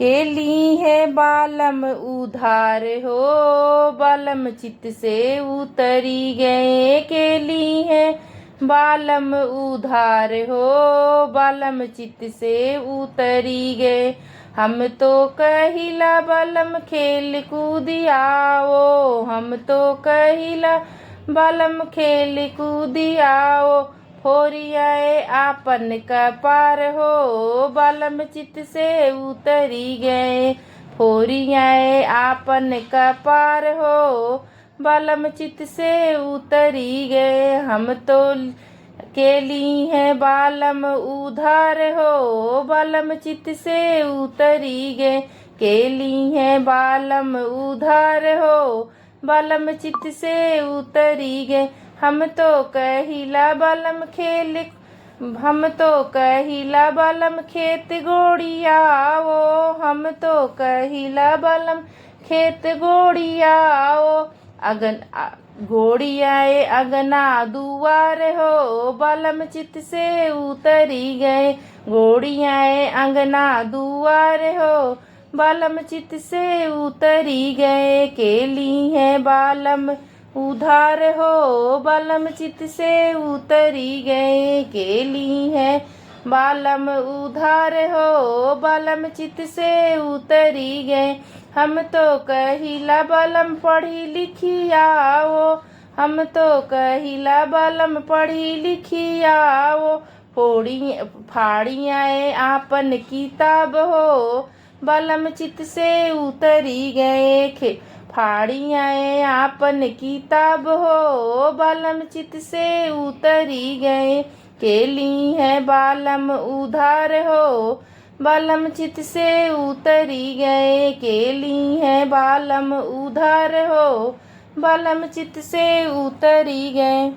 केली है बालम उधार हो, बालम चित से उतरी गए। केली है बालम उधार हो, बालम चित से उतरी गए। हम तो कहिला बालम खेल कूद आओ, हम तो कहिला बालम खेल कूद आओ। फोरियाए आपन कपार हो, बालम चित से उतरी गए। फोरियाए आपन कपार हो, बालम चित से उतरी गए। हम तो केली है बालम उधार हो, बालम चित से उतरी गए। केली है बालम उधार हो, बालम चित से उतरी गए। हम तो कहिला बालम खेल, हम तो कहिला बालम खेत गोड़ियाओ, हम तो कहिला बालम खेत गोड़ियाओ। अगन गोड़ियाए अगना दुआर हो, बालम चित से उतरी गए। गोड़ियाए अंगना दुआर हो, बालम चित से उतरी गए। केली है बालम उधार हो, बालम चित से उतरी गए। केली है बालम उधार हो, बालम चित से उतरी गए। हम तो कहिला बालम पढ़ी लिखी आओ, हम तो कहिला बालम पढ़ी लिखी आओ। फाड़ियाए आपन किताब हो, बालम चित से उतरी गए। फाड़ियाए आपन किताब हो, बालम चित से उतरी गए। केली है बालम उधार हो, बालम चित से उतरी गए। केली है बालम उधार हो, बालम चित से उतरी गए।